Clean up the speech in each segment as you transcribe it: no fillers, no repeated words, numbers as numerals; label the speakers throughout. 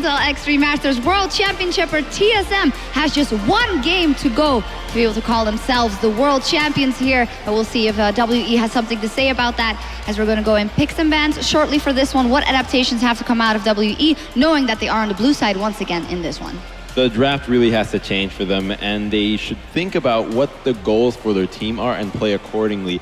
Speaker 1: Continental Extreme Masters World Championship, or TSM, has just one game to go to be able to call themselves the world champions here. But we'll see if WE has something to say about that, as we're going to go and pick some bands shortly for this one. What adaptations have to come out of WE, knowing that they are on the blue side once again in this one?
Speaker 2: The draft really has to change for them, and they should think about what the goals for their team are and play accordingly.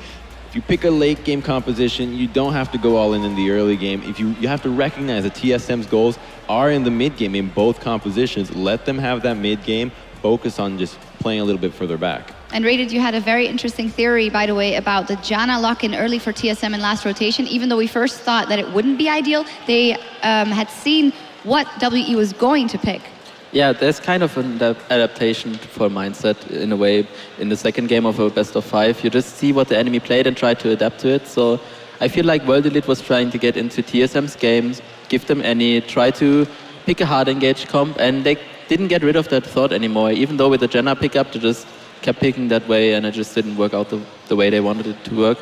Speaker 2: If you pick a late game composition, you don't have to go all in the early game. If you have to recognize that TSM's goals are in the mid game in both compositions. Let them have that mid game, focus on just playing a little bit further back.
Speaker 1: And Rated, you had a very interesting theory, by the way, about the Janna lock-in early for TSM in last rotation. Even though we first thought that it wouldn't be ideal, they had seen what WE was going to pick.
Speaker 3: Yeah, there's kind of an adaptation for mindset in a way in the second game of a best of 5. You just see what the enemy played and try to adapt to it. So I feel like World Elite was trying to get into TSM's games, give them any, try to pick a hard engaged comp, and they didn't get rid of that thought anymore. Even though with the Janna pickup, they just kept picking that way, and it just didn't work out the way they wanted it to work.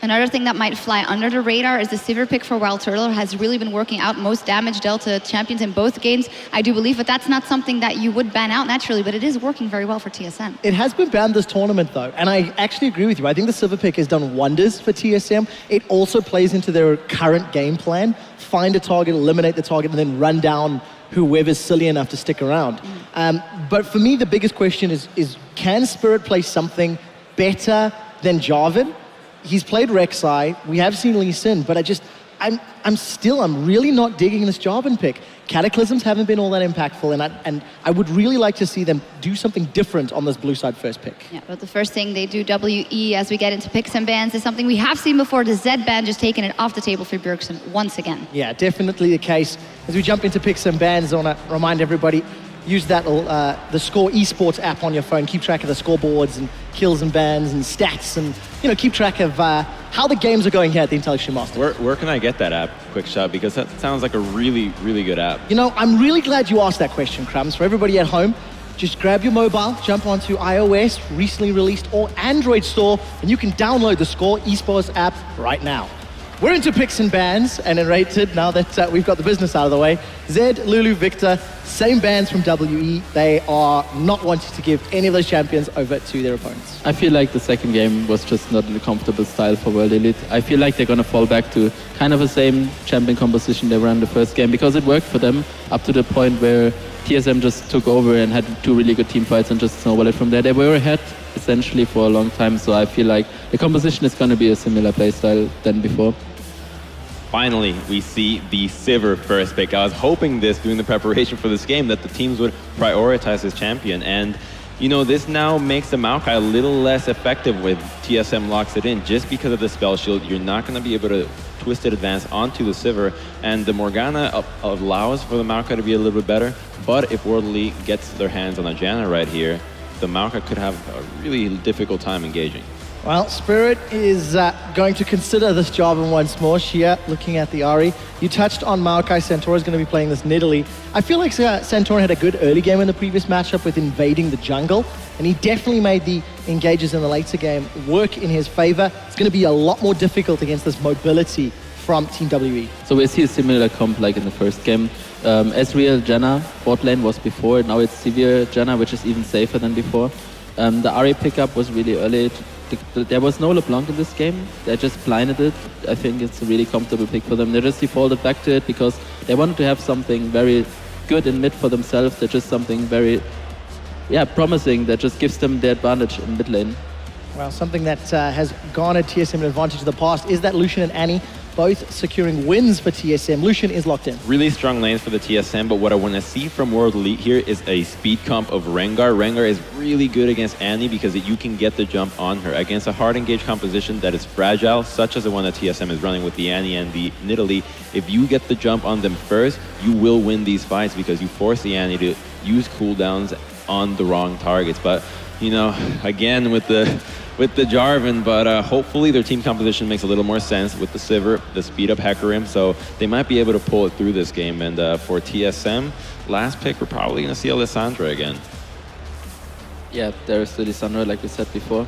Speaker 1: Another thing that might fly under the radar is the Sivir pick for Wild Turtle has really been working out. Most damage dealt to champions in both games, I do believe, but that's not something that you would ban out naturally, but it is working very well for TSM.
Speaker 4: It has been banned this tournament though, and I actually agree with you. I think the Sivir pick has done wonders for TSM. It also plays into their current game plan. Find a target, eliminate the target, and then run down whoever's silly enough to stick around. But for me, the biggest question is can Spirit play something better than Jarvan? He's played Rek'Sai, we have seen Lee Sin, but I'm really not digging this Jarvan pick. Cataclysms haven't been all that impactful, and I would really like to see them do something different on this blue side first pick.
Speaker 1: Yeah, but the first thing they do, WE, as we get into picks and bans, is something we have seen before, the Z ban just taking it off the table for Bjergsen once again.
Speaker 4: Yeah, definitely the case. As we jump into picks and bans, I want to remind everybody, use that the Score esports app on your phone. Keep track of the scoreboards and kills and bans and stats, and keep track of how the games are going here at the Intel Extreme Masters.
Speaker 2: Where can I get that app, Quick Shot? Because that sounds like a really, really good app.
Speaker 4: I'm really glad you asked that question, Crumbs. For everybody at home, just grab your mobile, jump onto iOS, recently released, or Android store, and you can download the Score esports app right now. We're into picks and bans, and in Rated, now that we've got the business out of the way, Zed, Lulu, Victor, same bans from WE. They are not wanting to give any of those champions over to their opponents.
Speaker 3: I feel like the second game was just not a comfortable style for World Elite. I feel like they're going to fall back to kind of the same champion composition they ran the first game, because it worked for them up to the point where TSM just took over and had 2 really good team fights and just snowballed it from there. They were ahead essentially for a long time, so I feel like the composition is going to be a similar playstyle than before.
Speaker 2: Finally, we see the Sivir first pick. I was hoping during the preparation for this game, that the teams would prioritize this champion. And, this now makes the Maokai a little less effective with TSM locks it in. Just because of the spell shield, you're not going to be able to twisted advance onto the Sivir. And the Morgana allows for the Maokai to be a little bit better. But if World Elite gets their hands on a Janna right here, the Maokai could have a really difficult time engaging.
Speaker 4: Well, Spirit is going to consider this Jarvan once more. Shia, looking at the Ahri. You touched on Maokai. Santora is going to be playing this Nidalee. I feel like Santora had a good early game in the previous matchup with invading the jungle, and he definitely made the engages in the later game work in his favor. It's going to be a lot more difficult against this mobility from Team WE.
Speaker 3: So we see a similar comp like in the first game. Ezreal Janna bot lane was before, now it's Sivir Janna, which is even safer than before. The Ahri pickup was really early. There was no LeBlanc in this game. They just blinded it. I think it's a really comfortable pick for them. They just defaulted back to it because they wanted to have something very good in mid for themselves. They're just something very promising that just gives them the advantage in mid lane.
Speaker 4: Well, something that has garnered TSM an advantage in the past is that Lucian and Annie both securing wins for TSM. Lucian is locked in.
Speaker 2: Really strong lanes for the TSM, but what I want to see from World Elite here is a speed comp of Rengar. Rengar is really good against Annie because you can get the jump on her. Against a hard engaged composition that is fragile, such as the one that TSM is running with the Annie and the Nidalee, if you get the jump on them first, you will win these fights because you force the Annie to use cooldowns on the wrong targets. But, again with the Jarvan, but hopefully their team composition makes a little more sense with the Sivir, the speed up Hecarim, so they might be able to pull it through this game. And for TSM, last pick, we're probably going to see Alessandra again.
Speaker 3: Yeah, there's the Lissandra, like we said before.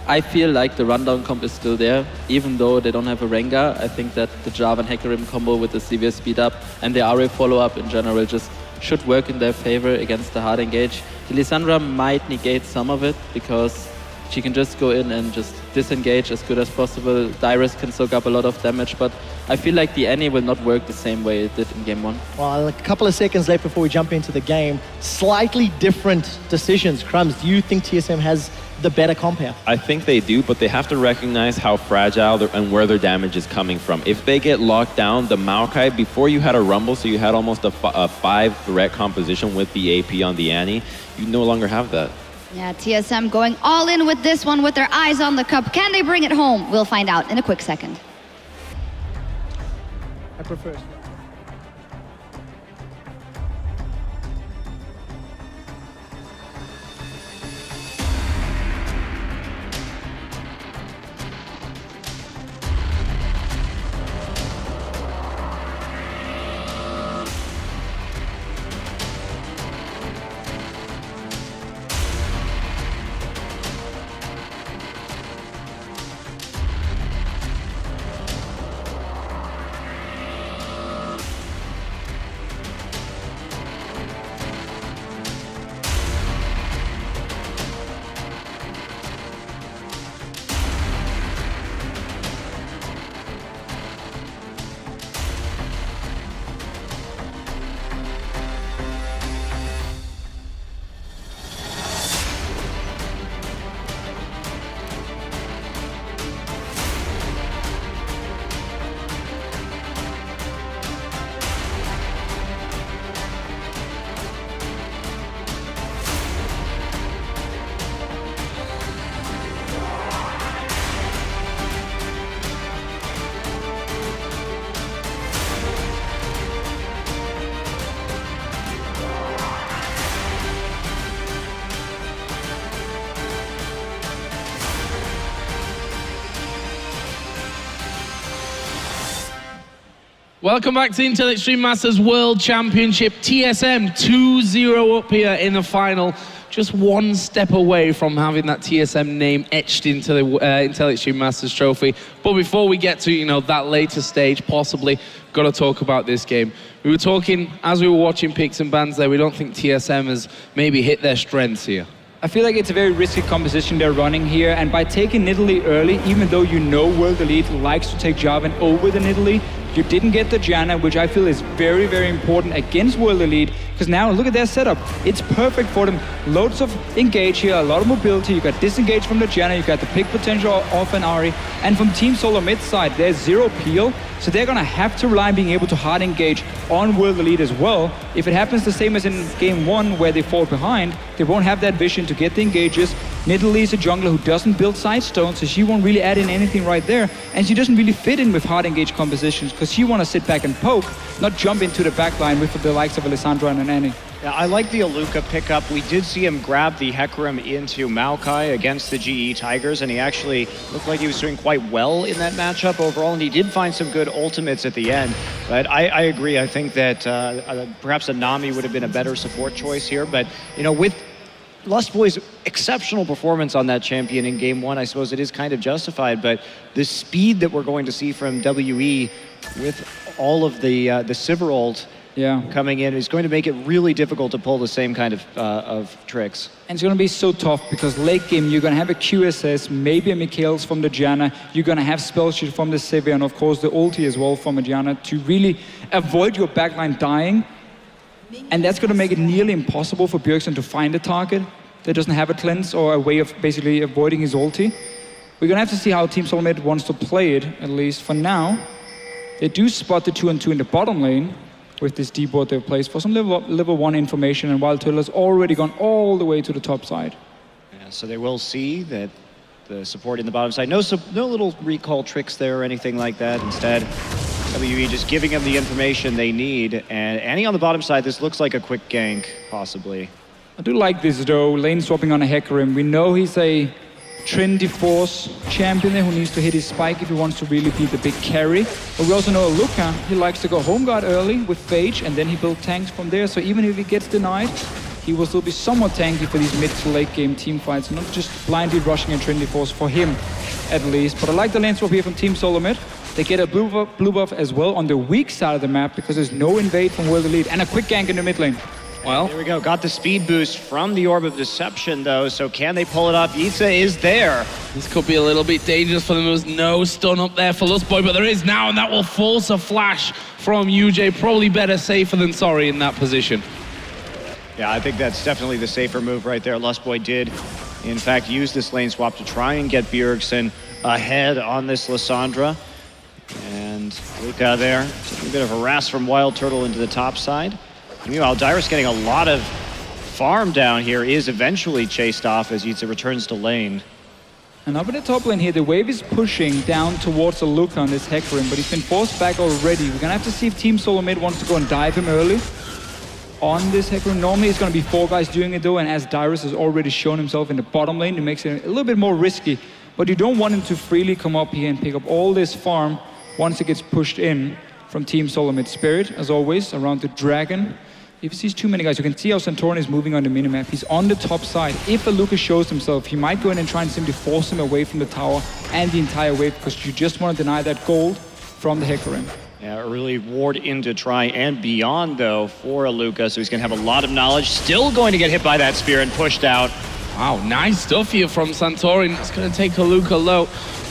Speaker 3: I feel like the rundown comp is still there, even though they don't have a Rengar. I think that the Jarvan Hecarim combo with the severe speed up and the RA follow-up in general just should work in their favor against the hard engage. The Lissandra might negate some of it because she can just go in and just disengage as good as possible. Dyrus can soak up a lot of damage, but I feel like the Annie will not work the same way it did in game 1.
Speaker 4: Well, a couple of seconds left before we jump into the game. Slightly different decisions. Crumbs, do you think TSM has the better comp here?
Speaker 2: I think they do, but they have to recognize how fragile and where their damage is coming from. If they get locked down, the Maokai, before you had a Rumble, so you had almost a 5 threat composition with the AP on the Annie, you no longer have that.
Speaker 1: Yeah, TSM going all in with this one with their eyes on the cup. Can they bring it home? We'll find out in a quick second.
Speaker 4: I prefer.
Speaker 5: Welcome back to Intel Extreme Masters World Championship. TSM 2-0 up here in the final. Just one step away from having that TSM name etched into the Intel Extreme Masters trophy. But before we get to, that later stage, possibly, got to talk about this game. We were talking, as we were watching picks and bans there, we don't think TSM has maybe hit their strengths here.
Speaker 6: I feel like it's a very risky composition they're running here, and by taking Nidalee early, even though you know World Elite likes to take Jarvan over the Nidalee, you didn't get the Janna, which I feel is very, very important against World Elite, because now look at their setup. It's perfect for them. Loads of engage here, a lot of mobility. You got disengage from the Janna, you got the pick potential off an Ahri, and from Team Solo mid side, there's zero peel, so they're gonna have to rely on being able to hard engage on World Elite as well. If it happens the same as in game 1 where they fall behind, they won't have that vision to get the engages. Nidalee is a jungler who doesn't build side stones, so she won't really add in anything right there, and she doesn't really fit in with hard engage compositions because she want to sit back and poke, not jump into the backline with the likes of Alessandra and Annie.
Speaker 7: Yeah, I like the Aluka pickup. We did see him grab the Hecarim into Maokai against the GE Tigers, and he actually looked like he was doing quite well in that matchup overall, and he did find some good ultimates at the end. But I agree. I think that perhaps a Nami would have been a better support choice here, but with Lustboy's exceptional performance on that champion in game 1, I suppose it is kind of justified, but the speed that we're going to see from WE with all of the Sivir coming in is going to make it really difficult to pull the same kind of tricks.
Speaker 6: And it's going to be so tough because late game you're going to have a QSS, maybe a Mikhails from the Janna, you're going to have spell shield from the Sivir, and of course the ulti as well from a Janna to really avoid your backline dying. And that's going to make it nearly impossible for Bjergsen to find a target that doesn't have a cleanse or a way of basically avoiding his ulti. We're going to have to see how Team Solomid wants to play it, at least for now. They do spot the 2-on-2 in the bottom lane with this D-board they've placed for some level 1 information, and Wild Turtle's already gone all the way to the top side.
Speaker 7: Yeah, so they will see that the support in the bottom side. No little recall tricks there or anything like that. Instead, WE just giving them the information they need. And Annie on the bottom side, this looks like a quick gank, possibly.
Speaker 6: I do like this though, lane swapping on a Hecarim. We know he's a trendy force champion who needs to hit his spike if he wants to really be the big carry. But we also know Aluka, he likes to go home guard early with Phage, and then he builds tanks from there. So even if he gets denied, he will still be somewhat tanky for these mid to late game team fights, not just blindly rushing in Trinity Force for him, at least. But I like the lane swap here from Team Solo Mid. They get a blue buff as well on the weak side of the map because there's no invade from World Elite and a quick gank in the mid lane.
Speaker 5: Well,
Speaker 7: Here we go. Got the speed boost from the Orb of Deception, though. So can they pull it off? Yiza is there.
Speaker 5: this could be a little bit dangerous for them. There was no stun up there for Lustboy, but there is now, and that will force a flash from UJ. Probably better safer than sorry in that position.
Speaker 7: Yeah, I think that's definitely the safer move right there. Lustboy did, in fact, use this lane swap to try and get Bjergsen ahead on this Lissandra. And Luca there, taking a bit of harass from Wild Turtle into the top side. Meanwhile, Dyrus getting a lot of farm down here, is eventually chased off as Yiza returns to lane.
Speaker 6: And up in the top lane here, the wave is pushing down towards the Luca on this Hecarim, but he's been forced back already. We're gonna have to see if Team Solo Mid wants to go and dive him early on this Hecarim. Normally it's gonna be 4 guys doing it though, and as Dyrus has already shown himself in the bottom lane, it makes it a little bit more risky. But you don't want him to freely come up here and pick up all this farm once it gets pushed in from Team Solo Mid. Spirit, as always, around the dragon. If he sees too many guys, you can see how Santorin is moving on the minimap. He's on the top side. If a Lucas shows himself, he might go in and try and simply force him away from the tower and the entire wave because you just want to deny that gold from the Hecarim.
Speaker 7: Yeah, really ward into try and beyond, though, for Aluka, so he's going to have a lot of knowledge. Still going to get hit by that spear and pushed out.
Speaker 5: Wow, nice stuff here from Santorin. It's going to take Aluka low.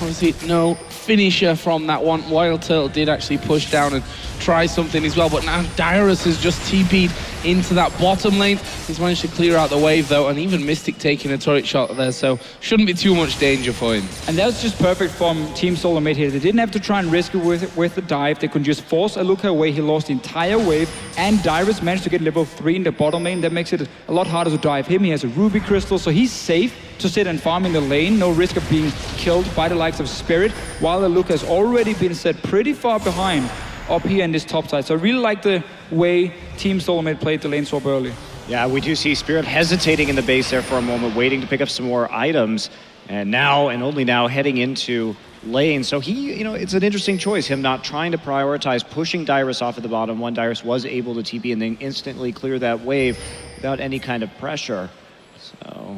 Speaker 5: Obviously, no finisher from that one. Wild Turtle did actually push down and try something as well, but now Dyrus has just TP'd into that bottom lane. He's managed to clear out the wave, though, and even Mystic taking a turret shot there, so shouldn't be too much danger for him.
Speaker 6: And that was just perfect from Team Solo Mid here. They didn't have to try and risk it with the dive. They could just force Aluka away. He lost the entire wave, and Dyrus managed to get level 3 in the bottom lane. That makes it a lot harder to dive him. He has a Ruby Crystal, so he's safe to sit and farm in the lane. No risk of being killed by the likes of Spirit, while Aluka has already been set pretty far behind up here in this top side. So I really like the way Team Solo Mid played the lane swap early.
Speaker 7: Yeah, we do see Spirit hesitating in the base there for a moment, waiting to pick up some more items. And now, and only now, heading into lane. So he, it's an interesting choice, him not trying to prioritize pushing Dyrus off at the bottom. One, Dyrus was able to TP and then instantly clear that wave without any kind of pressure. So...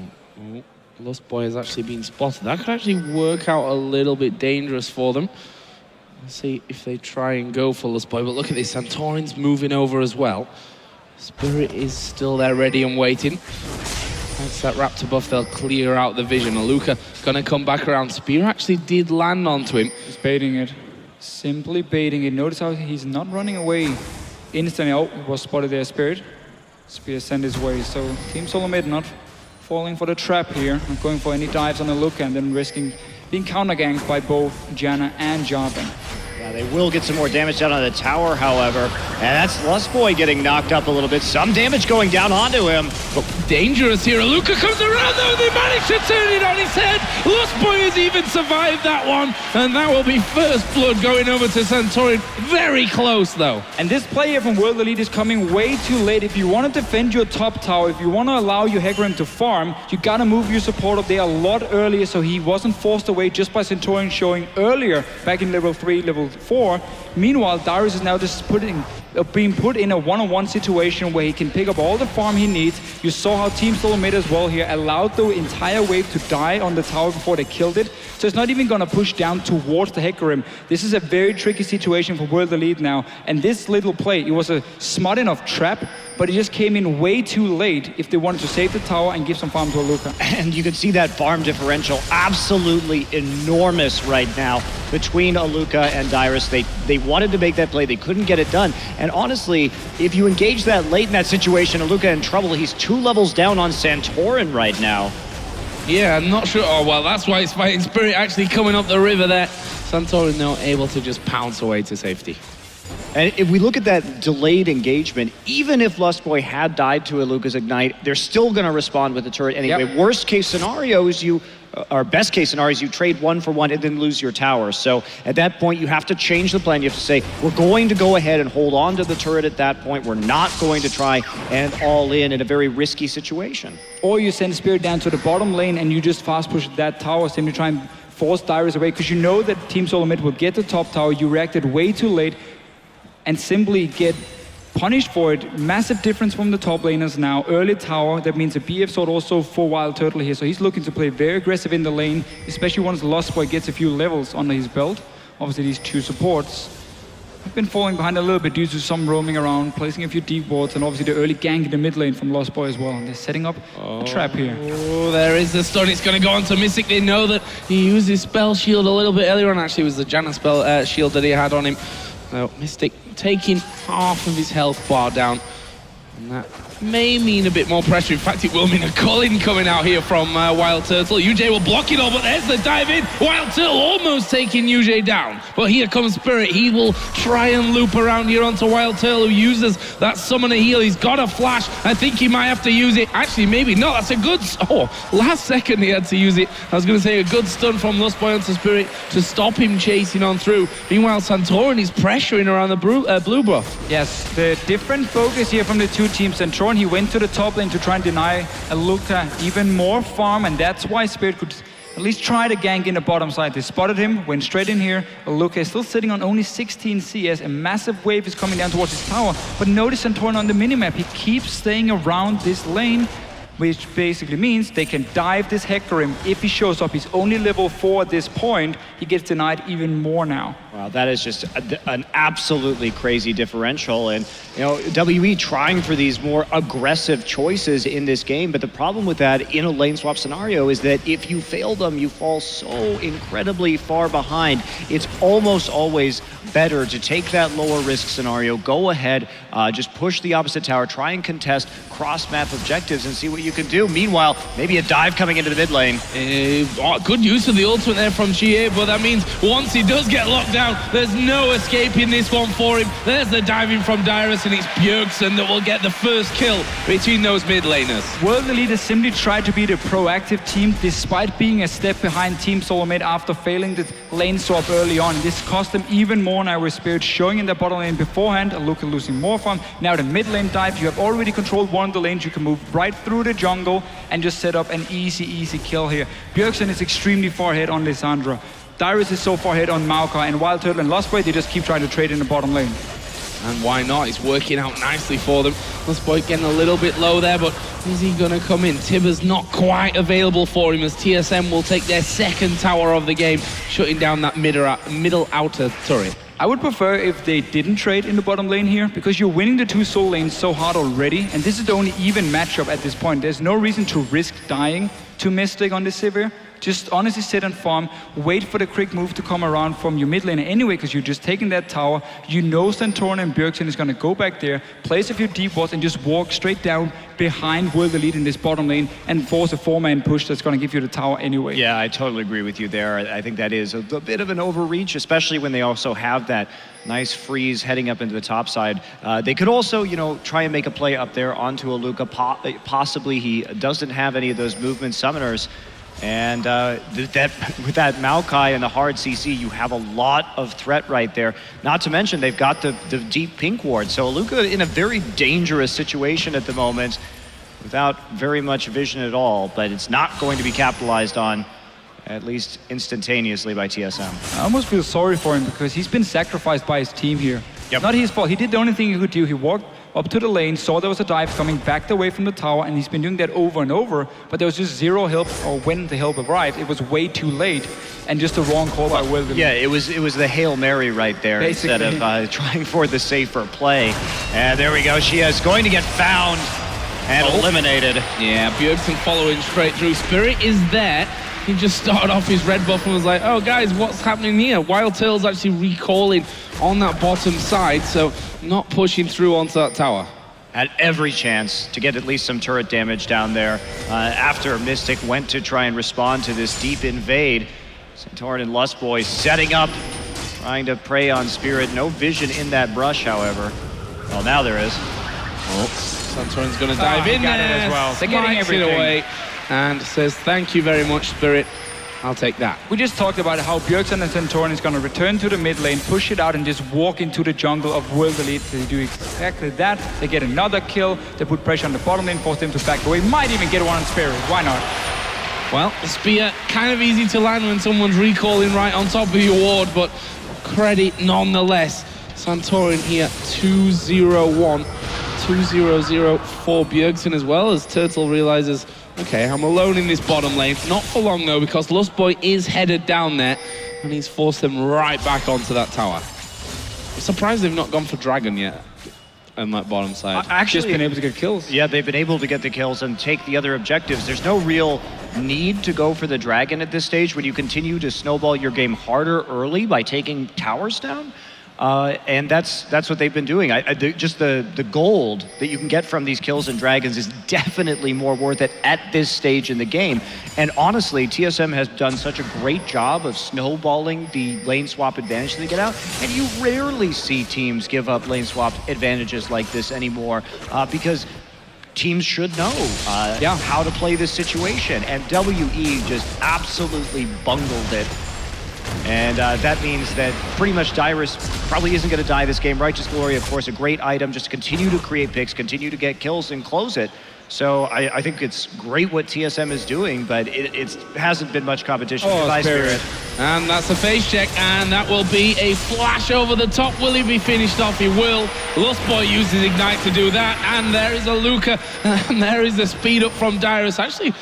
Speaker 5: Lustboy has actually been spotted. That could actually work out a little bit dangerous for them. Let's see if they try and go for Lustboy, but look at this, Santorin's moving over as well. Spirit is still there ready and waiting. Thanks to that Raptor buff, they'll clear out the vision. Aluka gonna come back around. Spear actually did land onto him.
Speaker 6: He's baiting it. Simply baiting it. Notice how he's not running away instantly. Oh, he was spotted there, Spirit. Spear sent his way. So Team Solo Mid not falling for the trap here, not going for any dives on the Aluka and then risking being counter-ganked by both Janna and Jarvan.
Speaker 7: Yeah, they will get some more damage down on the tower, however. And that's Lustboy getting knocked up a little bit. Some damage going down onto him.
Speaker 5: But dangerous here. Aluka comes around, though. They managed to turn it on his head. Lustboy has even survived that one. And that will be first blood going over to Santorin. Very close, though.
Speaker 6: And this player from World Elite is coming way too late. If you want to defend your top tower, if you want to allow your Hecarim to farm, you got to move your support up there a lot earlier so he wasn't forced away just by Santorin showing earlier back in level 3, level 4. Meanwhile, Dyrus is now just being put in a one-on-one situation where he can pick up all the farm he needs. You saw how Team Solo Mid as well here allowed the entire wave to die on the tower before they killed it. So it's not even going to push down towards the Hecarim. This is a very tricky situation for World Elite now. And this little play, it was a smart enough trap, but it just came in way too late if they wanted to save the tower and give some farm to Aluka.
Speaker 7: And you can see that farm differential absolutely enormous right now between Aluka and Dyrus. They wanted to make that play, they couldn't get it done. And honestly, if you engage that late in that situation, Aluka in trouble. He's 2 levels down on Santorin right now.
Speaker 5: Yeah, I'm not sure. Oh, well, that's why it's fighting Spirit actually coming up the river there. Santorin now able to just pounce away to safety.
Speaker 7: And if we look at that delayed engagement, even if Lustboy had died to Aluka's Ignite, they're still going to respond with the turret anyway.
Speaker 6: Yep.
Speaker 7: Worst case scenario is or best case scenario is you trade 1 for 1 and then lose your tower. So at that point, you have to change the plan. You have to say, we're going to go ahead and hold on to the turret at that point. We're not going to try and all in a very risky situation.
Speaker 6: Or you send Spirit down to the bottom lane and you just fast push that tower, simply try and force Dyrus away, because you know that Team Solo Mid will get the top tower. You reacted way too late and simply get punished for it. Massive difference from the top laners now. Early tower, that means a BF sword also for Wild Turtle here. So he's looking to play very aggressive in the lane, especially once Lost Boy gets a few levels under his belt. Obviously these two supports have been falling behind a little bit due to some roaming around, placing a few deep wards, and obviously the early gank in the mid lane from Lost Boy as well. And they're setting up a trap here.
Speaker 5: Oh, there is the stun. It's going to go on to Mystic. They know that he used his spell shield a little bit earlier on. Actually, it was the Janna spell shield that he had on him. So Mystic taking half of his health bar down. And that may mean a bit more pressure. In fact, it will mean a Colin coming out here from Wild Turtle. UJ will block it all, but there's the dive in. Wild Turtle almost taking UJ down. But here comes Spirit. He will try and loop around here onto Wild Turtle, who uses that summoner heal. He's got a flash. I think he might have to use it. Actually, maybe not. That's a good... Oh, last second he had to use it. I was going to say a good stun from Lost Boy onto Spirit to stop him chasing on through. Meanwhile, Santorin is pressuring around the blue buff.
Speaker 6: Yes, the different focus here from the two teams. Santorin, he went to the top lane to try and deny Aluka even more farm, and that's why Spirit could at least try to gank in the bottom side. They spotted him, went straight in here. Aluka is still sitting on only 16 CS. A massive wave is coming down towards his tower, but notice Santorin on the minimap. He keeps staying around this lane, which basically means they can dive this Hecarim. If he shows up, he's only level 4 at this point. He gets denied even more now.
Speaker 7: Wow, that is just an absolutely crazy differential. And, you know, WE trying for these more aggressive choices in this game. But the problem with that in a lane swap scenario is that if you fail them, you fall so incredibly far behind. It's almost always better to take that lower risk scenario, go ahead, just push the opposite tower, try and contest cross-map objectives and see what you can do. Meanwhile, maybe a dive coming into the mid lane.
Speaker 5: Good use of the ultimate there from GA, but that means once he does get locked down, there's no escaping this one for him. There's the diving from Dyrus, and it's Bjergsen that will get the first kill between those mid laners.
Speaker 6: World Elite has simply tried to be the proactive team despite being a step behind Team Soulmate after failing the lane swap early on. This cost them even more now with Spirit showing in the bottom lane beforehand. Aluka losing more farm. Now the mid lane dive, you have already controlled one of the lanes. You can move right through the jungle and just set up an easy kill here. Bjergsen is extremely far ahead on Lissandra. Dyrus is so far ahead on Maokai, and Wild Turtle and Lost Boy, they just keep trying to trade in the bottom lane.
Speaker 5: And why not? It's working out nicely for them. Lost Boy getting a little bit low there, but is he going to come in? Tibber's not quite available for him as TSM will take their second tower of the game, shutting down that middle outer turret.
Speaker 6: I would prefer if they didn't trade in the bottom lane here, because you're winning the two soul lanes so hard already, and this is the only even matchup at this point. There's no reason to risk dying to Mystic on this Sivir. Just honestly sit and farm, wait for the quick move to come around from your mid lane anyway, because you're just taking that tower. You know Santorin and Bjergsen is going to go back there, place a few deep wards, and just walk straight down behind World Elite in this bottom lane and force a 4-man push that's going to give you the tower anyway.
Speaker 7: Yeah, I totally agree with you there. I think that is a bit of an overreach, especially when they also have that nice freeze heading up into the top side. They could also, you know, try and make a play up there onto Aluka. Possibly he doesn't have any of those movement summoners. And with that Maokai and the hard CC, you have a lot of threat right there. Not to mention, they've got the deep pink ward. So Aluka in a very dangerous situation at the moment without very much vision at all, but it's not going to be capitalized on, at least instantaneously, by TSM.
Speaker 6: I almost feel sorry for him because he's been sacrificed by his team here.
Speaker 7: Yep.
Speaker 6: Not his fault. He did the only thing he could do. He walked up to the lane, saw there was a dive coming, backed away from the tower, and he's been doing that over and over, but there was just zero help, or when the help arrived, it was way too late, and just a wrong call by William.
Speaker 7: Yeah, it was the Hail Mary right there, basically, instead of trying for the safer play. And there we go, she is going to get found and eliminated.
Speaker 5: Yeah, Bjergsen following straight through. Spirit is there. He just started off his red buff and was like, oh guys, what's happening here? Wild Turtle's actually recalling on that bottom side, so not pushing through onto that tower.
Speaker 7: Had every chance to get at least some turret damage down there after Mystic went to try and respond to this deep invade. Santorin and Lost Boy setting up, trying to prey on Spirit. No vision in that brush, however. Well, now there is.
Speaker 5: Oh, Santorin's going to dive in there.
Speaker 6: As well. They're getting everything
Speaker 5: away. And says, thank you very much, Spirit. I'll take that.
Speaker 6: We just talked about how Bjergsen and Santorin is going to return to the mid lane, push it out, and just walk into the jungle of World Elite. They do exactly that. They get another kill. They put pressure on the bottom lane, force them to back away. Might even get one on Spirit. Why not?
Speaker 5: Well, the spear, kind of easy to land when someone's recalling right on top of your ward, but credit nonetheless. Santorin here, 2-0-1. 2-0-0 for Bjergsen as well, as Turtle realizes, okay, I'm alone in this bottom lane. Not for long though, because Lustboy is headed down there, and he's forced them right back onto that tower. I'm surprised they've not gone for Dragon yet on that bottom side.
Speaker 7: Actually,
Speaker 6: Just been able to get kills.
Speaker 7: Yeah, they've been able to get the kills and take the other objectives. There's no real need to go for the Dragon at this stage when you continue to snowball your game harder early by taking towers down. And that's what they've been doing. Just the gold that you can get from these kills and dragons is definitely more worth it at this stage in the game. And honestly, TSM has done such a great job of snowballing the lane swap advantage they get out. And you rarely see teams give up lane swap advantages like this anymore because teams should know how to play this situation. And WE just absolutely bungled it. And that means that pretty much Dyrus probably isn't going to die this game. Righteous Glory, of course, a great item. Just continue to create picks, continue to get kills and close it. So I think it's great what TSM is doing, but it hasn't been much competition. Goodbye, Spirit.
Speaker 5: And that's a face check, and that will be a flash over the top. Will he be finished off? He will. Lustboy uses Ignite to do that, and there is a Luca, and there is the speed up from Dyrus. Actually,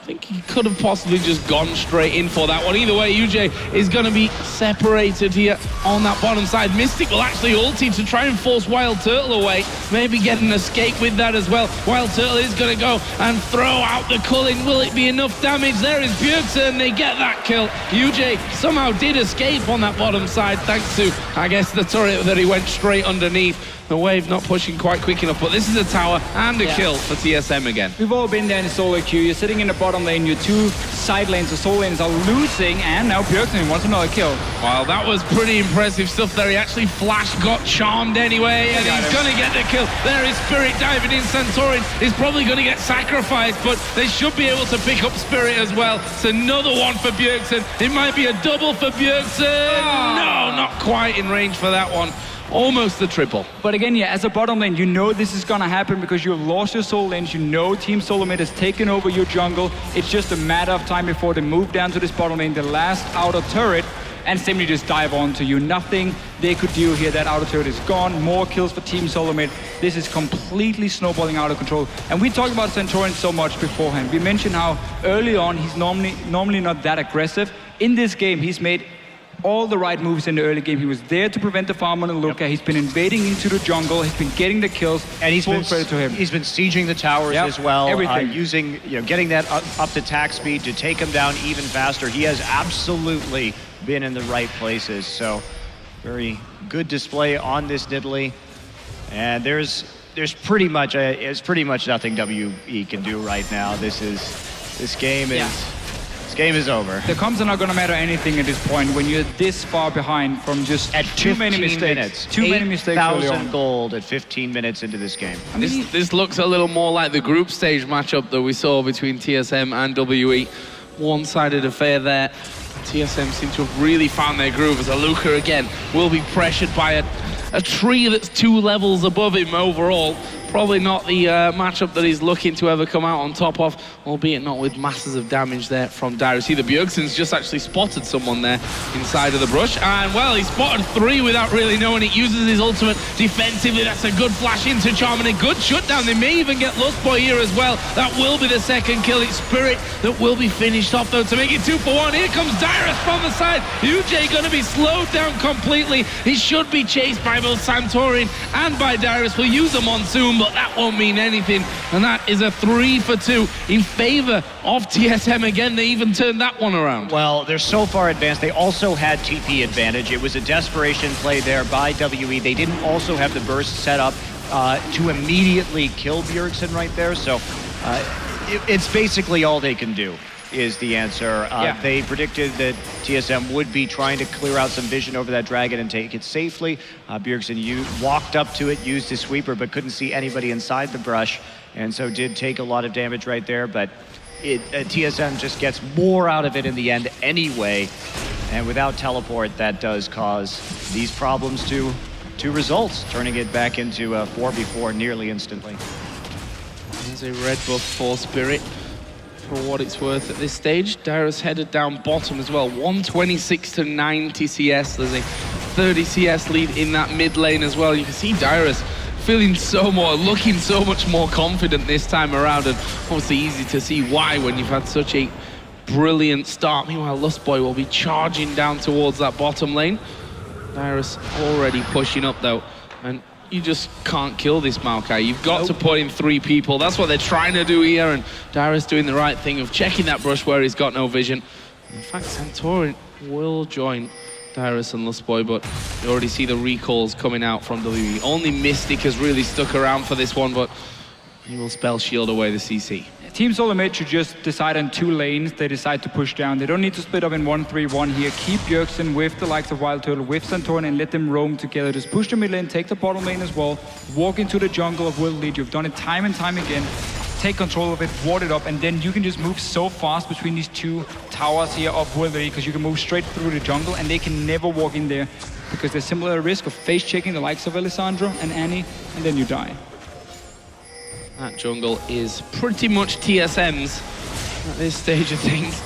Speaker 5: I think he could have possibly just gone straight in for that one. Either way, UJ is going to be separated here on that bottom side. Mystic will actually ulti to try and force Wild Turtle away. Maybe get an escape with that as well. Wild Turtle is going to go and throw out the culling. Will it be enough damage? There is Bjergsen. They get that kill. UJ somehow did escape on that bottom side thanks to, I guess, the turret that he went straight underneath. The wave not pushing quite quick enough, but this is a tower and a kill for TSM again.
Speaker 6: We've all been there in solo queue. You're sitting in the bottom lane, your two side lanes, the solo lanes are losing, and now Bjergsen wants another kill.
Speaker 5: Well, that was pretty impressive stuff there. He actually got charmed anyway, and he's going to get the kill. There is Spirit diving in. Santorin is probably going to get sacrificed, but they should be able to pick up Spirit as well. It's another one for Bjergsen. It might be a double for Bjergsen. No, not quite in range for that one. Almost the triple.
Speaker 6: But again, yeah, as a bottom lane, you know this is gonna happen because you've lost your solo lanes. You know Team Solo Mid has taken over your jungle. It's just a matter of time before they move down to this bottom lane, the last outer turret, and simply just dive onto you. Nothing they could do here. That outer turret is gone. More kills for Team Solo Mid. This is completely snowballing out of control. And we talked about Santorin so much beforehand. We mentioned how early on he's normally not that aggressive. In this game, he's made all the right moves in the early game. He was there to prevent the farm on the Luca. He's been invading into the jungle. He's been getting the kills.
Speaker 7: And he's been
Speaker 6: credit to him.
Speaker 7: He's been sieging the towers as well.
Speaker 6: Everything.
Speaker 7: Using, getting that up to attack speed to take him down even faster. He has absolutely been in the right places. So very good display on this Nidalee. And there's pretty much nothing WE can do right now. This game is over.
Speaker 6: The comps are not going to matter anything at this point when you're this far behind from just
Speaker 7: at
Speaker 6: too many mistakes. Too many mistakes early on.
Speaker 7: 8,000 gold at 15 minutes into this game.
Speaker 5: I mean, this looks a little more like the group stage matchup that we saw between TSM and WE. One-sided affair there. TSM seem to have really found their groove as Aluka again will be pressured by a tree that's 2 levels above him overall. Probably not the matchup that he's looking to ever come out on top of, albeit not with masses of damage there from Dyrus. See, the Bjergsen's just actually spotted someone there inside of the brush, and well, he spotted 3 without really knowing it. Uses his ultimate defensively. That's a good flash into Charm and a good shutdown. They may even get Lustboy here as well. That will be the second kill. It's Spirit that will be finished off though to make it 2 for 1. Here comes Dyrus from the side. UJ gonna be slowed down completely. He should be chased by both Santorin and by Dyrus. We'll use a Monsoon, but that won't mean anything. And that is a 3 for 2 in favor of TSM again. They even turned that one around.
Speaker 7: Well, they're so far advanced. They also had TP advantage. It was a desperation play there by WE. They didn't also have the burst set up to immediately kill Bjergsen right there. So it's basically all they can do is the answer. They predicted that TSM would be trying to clear out some vision over that dragon and take it safely. Bjergsen walked up to it, used his sweeper, but couldn't see anybody inside the brush, and so did take a lot of damage right there, but TSM just gets more out of it in the end anyway, and without teleport, that does cause these problems to result, turning it back into a 4v4 nearly instantly.
Speaker 5: There's a red buff for Spirit. For what it's worth at this stage, Dyrus headed down bottom as well. 126 to 90 CS. There's a 30 CS lead in that mid lane as well. You can see Dyrus looking so much more confident this time around, and obviously easy to see why when you've had such a brilliant start. Meanwhile, Lustboy will be charging down towards that bottom lane. Dyrus already pushing up though, and you just can't kill this Maokai. You've got to put in 3 people. That's what they're trying to do here, and Dyrus doing the right thing of checking that brush where he's got no vision. In fact, Santorin will join Dyrus and Lustboy, but you already see the recalls coming out from WE. Only Mystic has really stuck around for this one, but he will spell shield away the CC.
Speaker 6: Team Solomid should just decide on 2 lanes they decide to push down. They don't need to split up in 1-3-1 here. Keep Bjergsen with the likes of Wild Turtle, with Santorin, and let them roam together. Just push the mid lane, take the bottom lane as well. Walk into the jungle of World Elite. You've done it time and time again. Take control of it, ward it up, and then you can just move so fast between these 2 towers here of World Elite, because you can move straight through the jungle and they can never walk in there because there's similar risk of face checking the likes of Alessandro and Annie, and then you die.
Speaker 5: That jungle is pretty much TSM's at this stage of things.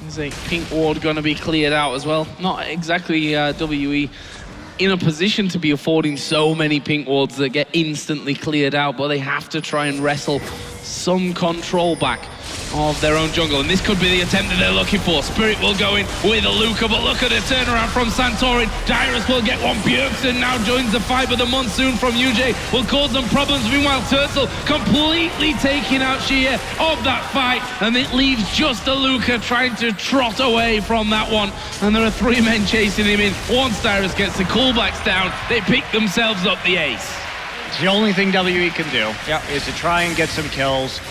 Speaker 5: There's a pink ward going to be cleared out as well. Not exactly WE in a position to be affording so many pink wards that get instantly cleared out, but they have to try and wrestle some control back of their own jungle, and this could be the attempt that they're looking for. Spirit will go in with a Luca, but look at the turnaround from Santorin. Dyrus will get one. Bjergsen now joins the fight, but the Monsoon from UJ will cause them problems. Meanwhile, Turtle completely taking out Shia of that fight, and it leaves just a Luca trying to trot away from that one, and there are 3 men chasing him in. Once Dyrus gets the callbacks down, they pick themselves up the ace.
Speaker 7: It's the only thing WE can do, is to try and get some kills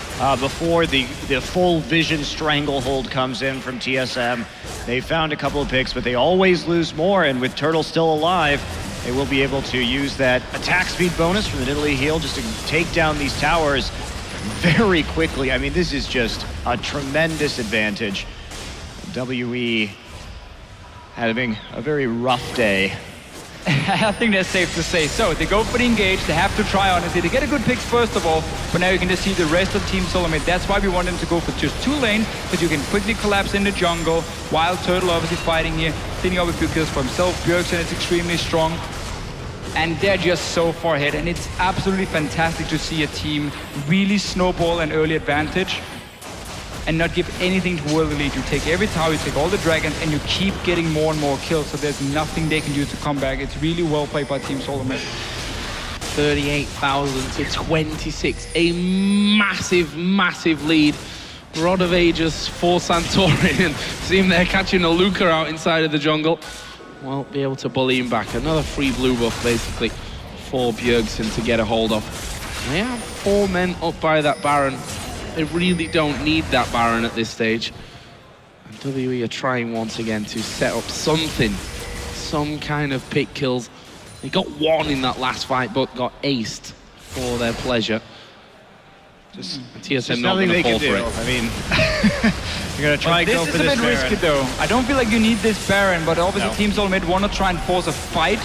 Speaker 7: before the full vision stranglehold comes in from TSM. They found a couple of picks, but they always lose more, and with Turtle still alive, they will be able to use that attack speed bonus from the Nidalee heal just to take down these towers very quickly. I mean, this is just a tremendous advantage. WE having a very rough day.
Speaker 6: I think that's safe to say. So they go for the engage, they have to try honestly. They get a good pick first of all, but now you can just see the rest of Team Solomid. That's why we want them to go for just 2 lanes, because you can quickly collapse in the jungle. Wild Turtle obviously fighting here, cleaning up a few kills for himself. Bjergsen is extremely strong, and they're just so far ahead, and it's absolutely fantastic to see a team really snowball an early advantage and not give anything to World Elite. You take every tower, you take all the dragons, and you keep getting more and more kills, so there's nothing they can do to come back. It's really well played by Team Solomid.
Speaker 5: 38,000 to 26, a massive, massive lead. Rod of Ages for Santorin, and see him there catching a Luca out inside of the jungle. Won't be able to bully him back. Another free blue buff, basically, for Bjergsen to get a hold of. They have 4 men up by that Baron. They really don't need that Baron at this stage. And WE are trying once again to set up something, some kind of pick kills. They got 1 in that last fight, but got aced for their pleasure. TSM not going to fall for it.
Speaker 7: I mean, you're going to try and go for this
Speaker 6: This is a bit risky though. I don't feel like you need this Baron, but obviously Team Solomid want to try and force a fight,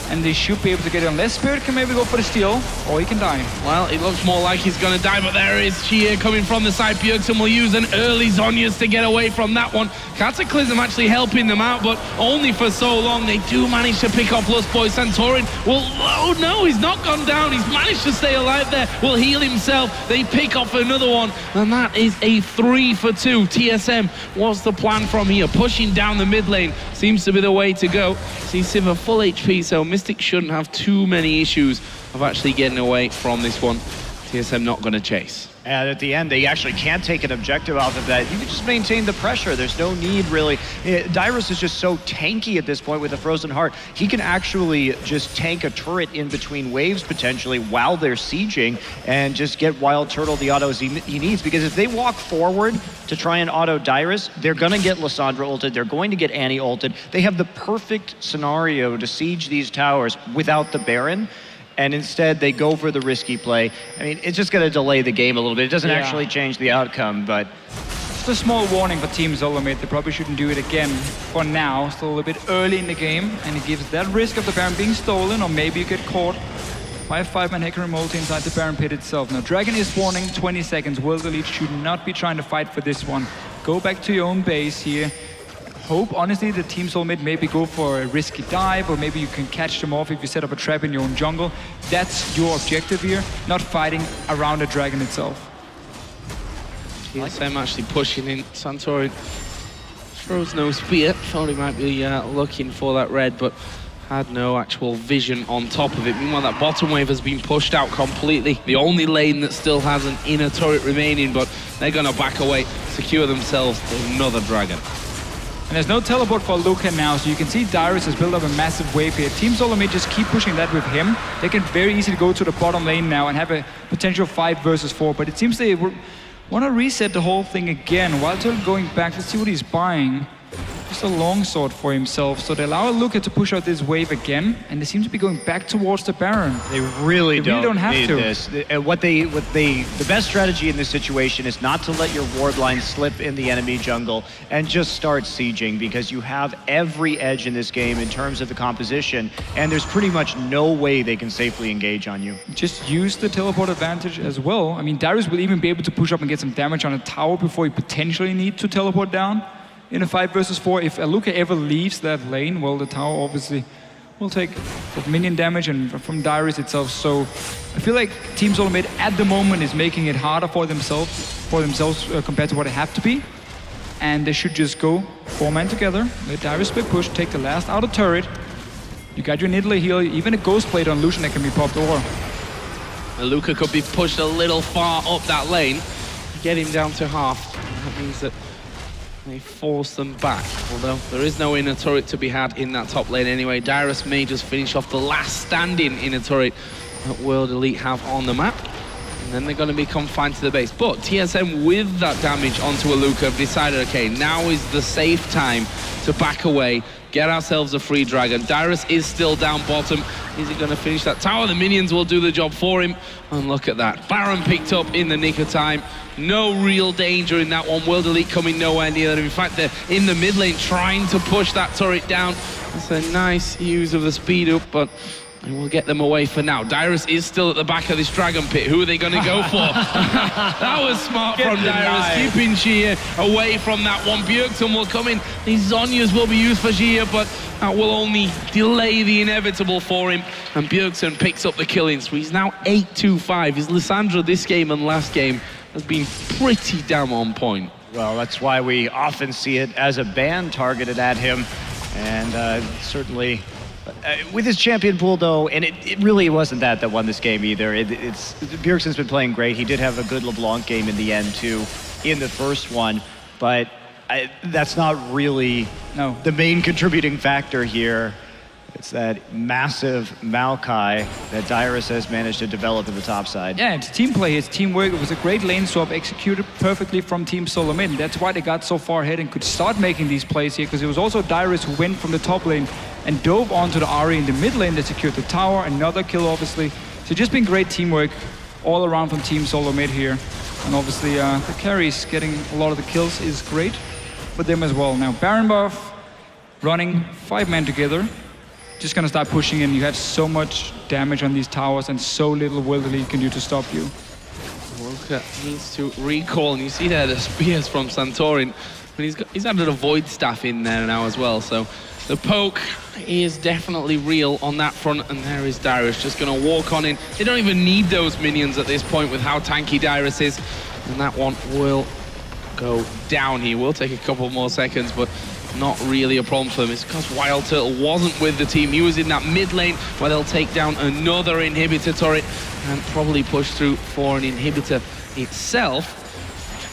Speaker 6: and they should be able to get it unless Spirit can maybe go for the steal, or he can die.
Speaker 5: Well, it looks more like he's going to die, but there is Chia coming from the side. Bjergsen will use an early Zhonya's to get away from that one. Cataclysm actually helping them out, but only for so long. They do manage to pick off Lustboy. Santorin will, oh no, he's not gone down. He's managed to stay alive there. Will heal himself. They pick off another one, and that is a 3 for 2. TSM was the plan from here. Pushing down the mid lane seems to be the way to go. See Sivir full HP, so Mystic shouldn't have too many issues of actually getting away from this one. TSM not going to chase.
Speaker 7: And at the end, they actually can't take an objective off of that. You can just maintain the pressure. There's no need, really. Dyrus is just so tanky at this point with a Frozen Heart. He can actually just tank a turret in between waves, potentially, while they're sieging, and just get Wild Turtle the autos he needs. Because if they walk forward to try and auto Dyrus, they're going to get Lissandra ulted. They're going to get Annie ulted. They have the perfect scenario to siege these towers without the Baron. And instead, they go for the risky play. I mean, it's just going to delay the game a little bit. It doesn't actually change the outcome, but...
Speaker 6: Just a small warning for Team Solomid. They probably shouldn't do it again for now. Still a bit early in the game, and it gives that risk of the Baron being stolen, or maybe you get caught by a 5-man Hecarim multi inside the Baron pit itself. Now, Dragon is warning, 20 seconds. World Elite should not be trying to fight for this one. Go back to your own base here. hope, honestly, that Team Soul Mid maybe go for a risky dive, or maybe you can catch them off if you set up a trap in your own jungle. That's your objective here, not fighting around the dragon itself.
Speaker 5: TSM actually pushing in. Santorin throws no spear. Thought he might be looking for that red, but had no actual vision on top of it. Meanwhile, that bottom wave has been pushed out completely. The only lane that still has an inner turret remaining, but they're going to back away, secure themselves another dragon.
Speaker 6: And there's no teleport for Luca now, so you can see Dyrus has built up a massive wave here. Team Solar may just keep pushing that with him. They can very easily go to the bottom lane now and have a potential 5 versus 4, but it seems they want to reset the whole thing again. While Turtle going back, let's see what he's buying. Just a longsword for himself, so they allow Luca to push out this wave again, and they seem to be going back towards the Baron.
Speaker 7: They really don't
Speaker 6: have
Speaker 7: need
Speaker 6: to.
Speaker 7: this. The best strategy in this situation is not to let your ward line slip in the enemy jungle and just start sieging, because you have every edge in this game in terms of the composition, and there's pretty much no way they can safely engage on you.
Speaker 6: Just use the teleport advantage as well. I mean, Darius will even be able to push up and get some damage on a tower before he potentially need to teleport down in a 5 versus 4. If Luca ever leaves that lane, well, the tower obviously will take minion damage and from Dyrus itself. So I feel like Team Solar Mid at the moment is making it harder for themselves compared to what it have to be. And they should just go 4-man together, let Dyrus split push, take the last outer turret. You got your Nidalee heal, even a Ghost Plate on Lucian that can be popped over.
Speaker 5: Luca could be pushed a little far up that lane, get him down to half. That means that they force them back, although there is no inner turret to be had in that top lane anyway. Dyrus may just finish off the last standing inner turret that World Elite have on the map, and then they're going to be confined to the base. But TSM, with that damage onto a Luca, have decided, okay, now is the safe time to back away, get ourselves a free dragon. Dyrus is still down bottom. Is he going to finish that tower? The minions will do the job for him. And look at that. Baron picked up in the nick of time. No real danger in that one. World Elite coming nowhere near them. In fact, they're in the mid lane trying to push that turret down. It's a nice use of the speed up, but and we'll get them away for now. Dyrus is still at the back of this dragon pit. Who are they going to go for? That was smart from Dyrus, keeping Xia away from that one. Bjergsen will come in. These Zhonya's will be used for Xia, but that will only delay the inevitable for him. And Bjergsen picks up the killing spree. He's now 8-2-5. His Lissandra this game and last game has been pretty damn on point.
Speaker 7: Well, that's why we often see it as a ban targeted at him, and certainly with his champion pool, though, and it really wasn't that won this game either. It's Bjergsen's been playing great. He did have a good LeBlanc game in the end, too, in the first one, but that's not really the main contributing factor here. It's that massive Maokai that Dyrus has managed to develop in the top side.
Speaker 6: Yeah, it's team play, it's teamwork. It was a great lane swap executed perfectly from Team Solar Mid. That's why they got so far ahead and could start making these plays here, because it was also Dyrus who went from the top lane and dove onto the Ahri in the mid lane that secured the tower. Another kill, obviously. So just been great teamwork all around from Team Solar Mid here. And obviously the carries getting a lot of the kills is great for them as well. Now Baron buff, running 5-man together. Just gonna start pushing in. You have so much damage on these towers and so little World Elite can do to stop you.
Speaker 5: Luca needs to recall, and you see there the spears from Santorin. But he's added a Void Staff in there now as well, so the poke is definitely real on that front, and there is Dyrus just gonna walk on in. They don't even need those minions at this point with how tanky Dyrus is, and that one will go down. He will take a couple more seconds, but not really a problem for them. It's because Wild Turtle wasn't with the team. He was in that mid lane where they'll take down another inhibitor turret and probably push through for an inhibitor itself.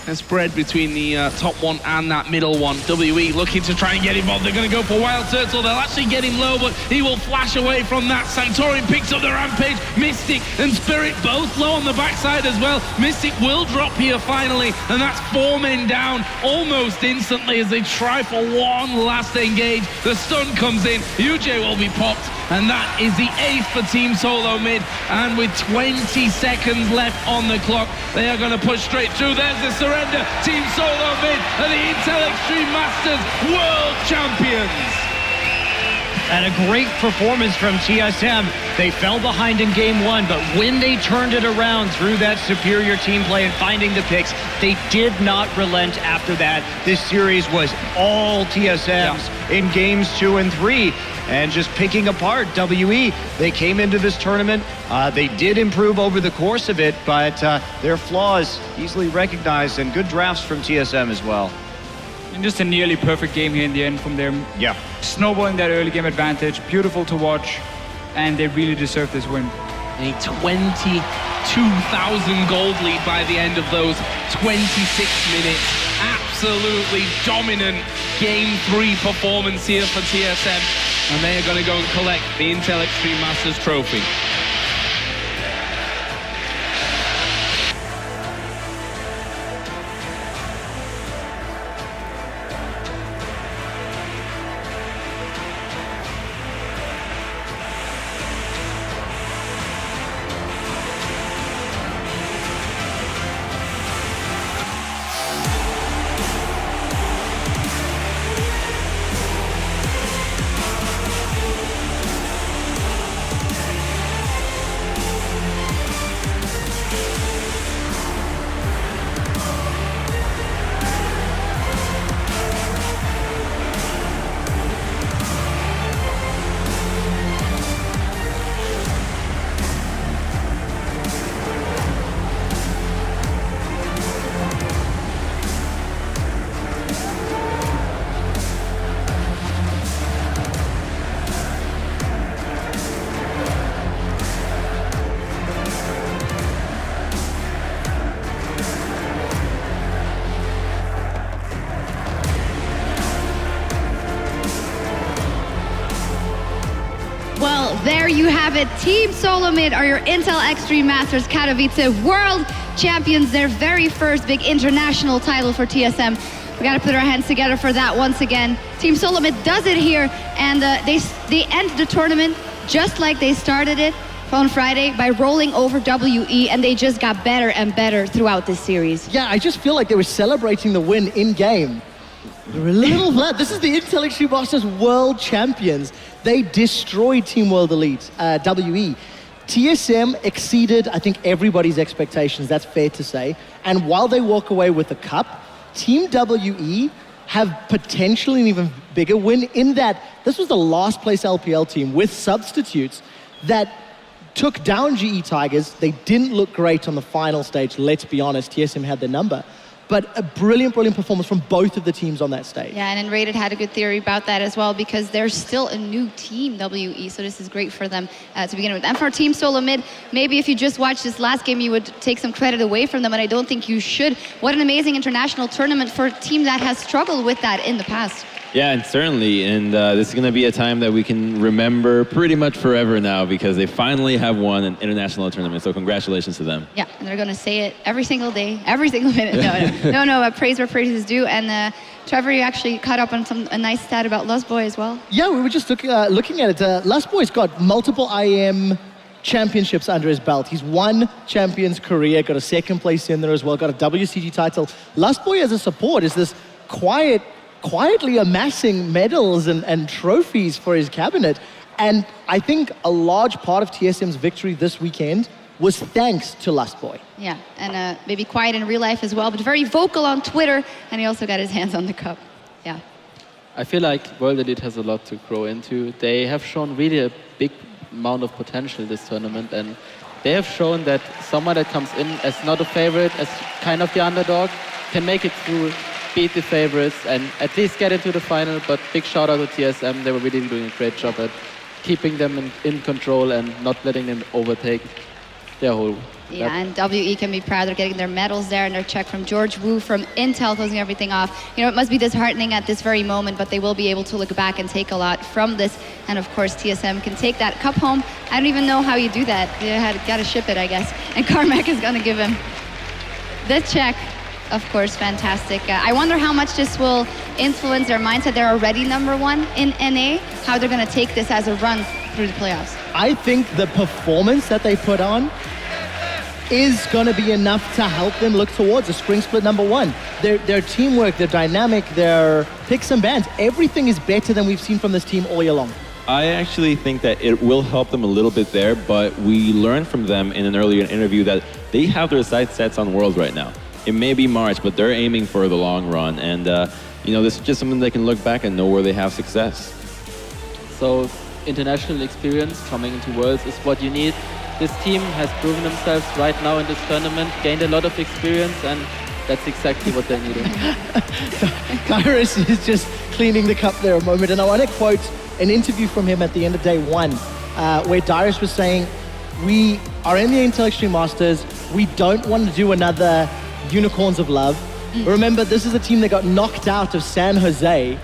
Speaker 5: A spread between the top one and that middle one. WE looking to try and get involved. They're going to go for Wild Turtle. They'll actually get him low, but he will flash away from that. Santorin picks up the Rampage. Mystic and Spirit both low on the backside as well. Mystic will drop here finally, and that's 4 men down almost instantly as they try for one last engage. The stun comes in. UJ will be popped, and that is the 8th for Team Solo Mid. And with 20 seconds left on the clock, they are going to push straight through. There's the surrender. Team Solo Mid are the Intel Extreme Masters World Champions.
Speaker 7: And a great performance from TSM. They fell behind in game one, but when they turned it around through that superior team play and finding the picks, they did not relent after that. This series was all TSM's in games 2 and 3. And just picking apart WE. They came into this tournament. They did improve over the course of it, but their flaws easily recognized, and good drafts from TSM as well.
Speaker 6: And just a nearly perfect game here in the end from them.
Speaker 7: Yeah.
Speaker 6: Snowballing that early game advantage. Beautiful to watch. And they really deserve this win.
Speaker 5: A 22,000 gold lead by the end of those 26 minutes. Absolutely dominant Game 3 performance here for TSM. And they are going to go and collect the Intel Extreme Masters trophy.
Speaker 1: Well, there you have it. Team Solo Mid are your Intel Extreme Masters Katowice World Champions, their very first big international title for TSM. We got to put our hands together for that once again. Team Solo Mid does it here, and they end the tournament just like they started it on Friday by rolling over WE, and they just got better and better throughout this series.
Speaker 4: Yeah, I just feel like they were celebrating the win in-game. They were a little flat. This is the Intel Extreme Masters World Champions. They destroyed Team World Elite, WE. TSM exceeded, I think, everybody's expectations, that's fair to say. And while they walk away with the cup, Team WE have potentially an even bigger win in that this was the last place LPL team with substitutes that took down GE Tigers. They didn't look great on the final stage, let's be honest. TSM had their number. But a brilliant, brilliant performance from both of the teams on that stage.
Speaker 1: Yeah, and Rated had a good theory about that as well, because they're still a new team, WE, so this is great for them to begin with. And for Team Solo Mid, maybe if you just watched this last game, you would take some credit away from them, and I don't think you should. What an amazing international tournament for a team that has struggled with that in the past.
Speaker 2: Yeah, and certainly, and this is going to be a time that we can remember pretty much forever now, because they finally have won an international tournament, so congratulations to them.
Speaker 1: Yeah, and they're going to say it every single day, every single minute. No, praise where praise is due. And Trevor, you actually caught up on a nice stat about Lustboy as well.
Speaker 4: Yeah, we were just looking at it. Lustboy's got multiple IEM championships under his belt. He's won Champions Korea, got a second place in there as well, got a WCG title. Lustboy as a support is this quietly amassing medals and trophies for his cabinet. And I think a large part of TSM's victory this weekend was thanks to Lustboy.
Speaker 1: Yeah, and maybe quiet in real life as well, but very vocal on Twitter, and he also got his hands on the cup. Yeah.
Speaker 3: I feel like World Elite has a lot to grow into. They have shown really a big amount of potential this tournament, and they have shown that someone that comes in as not a favorite, as kind of the underdog, can make it through, beat the favorites, and at least get into the final. But big shout out to TSM. They were really doing a great job at keeping them in control and not letting them overtake their whole.
Speaker 1: Yeah, and WE can be proud. They're getting their medals there and their check from George Wu from Intel, closing everything off. You know, it must be disheartening at this very moment, but they will be able to look back and take a lot from this. And of course, TSM can take that cup home. I don't even know how you do that. You got to ship it, I guess. And Carmack is going to give him the check. Of course, fantastic. I wonder how much this will influence their mindset. They're already #1 in NA. How they're going to take this as a run through the playoffs.
Speaker 4: I think the performance that they put on is going to be enough to help them look towards a spring split #1. Their teamwork, their dynamic, their picks and bans, everything is better than we've seen from this team all year long.
Speaker 2: I actually think that it will help them a little bit there, but we learned from them in an earlier interview that they have their sights set on Worlds right now. It may be March, but they're aiming for the long run, and this is just something they can look back and know where they have success.
Speaker 3: So international experience coming into Worlds is what you need. This team has proven themselves right now in this tournament, gained a lot of experience, and that's exactly what they're needing.
Speaker 4: Kairos is just cleaning the cup there a moment, and I want to quote an interview from him at the end of day one, where Darius was saying, we are in the Intel Extreme Masters, we don't want to do another Unicorns of Love. Remember, this is a team that got knocked out of San Jose,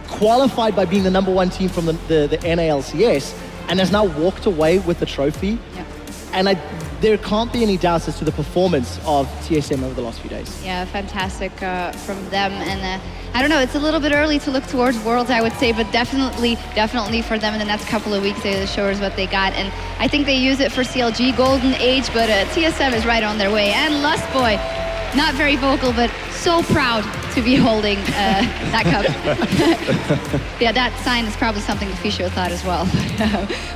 Speaker 4: qualified by being the #1 team from the NALCS, and has now walked away with the trophy.
Speaker 1: Yeah.
Speaker 4: And there can't be any doubts as to the performance of TSM over the last few days.
Speaker 1: Yeah, fantastic from them. And I don't know, it's a little bit early to look towards Worlds, I would say, but definitely for them in the next couple of weeks, they show us what they got. And I think they use it for CLG Golden Age, but TSM is right on their way. And Lust Boy, not very vocal, but so proud to be holding that cup. Yeah, that sign is probably something the Fisho thought as well.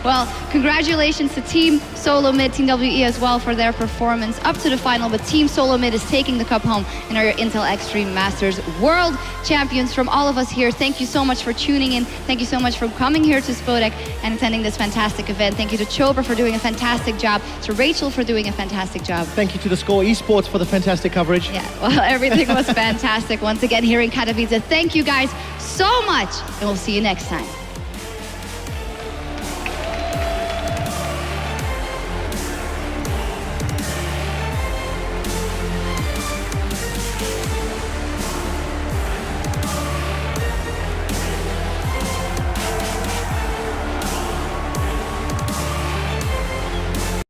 Speaker 1: Well, congratulations to Team Solo Mid, Team WE as well for their performance up to the final, but Team Solo Mid is taking the cup home and are your Intel Extreme Masters World Champions. From all of us here, thank you so much for tuning in. Thank you so much for coming here to Spodek and attending this fantastic event. Thank you to Chopra for doing a fantastic job, to Rachel for doing a fantastic job.
Speaker 4: Thank you to the Score Esports for the fantastic coverage.
Speaker 1: Yeah, well, everything was fantastic. Once again, here in Katowice. Thank you guys so much, and we'll see you next time.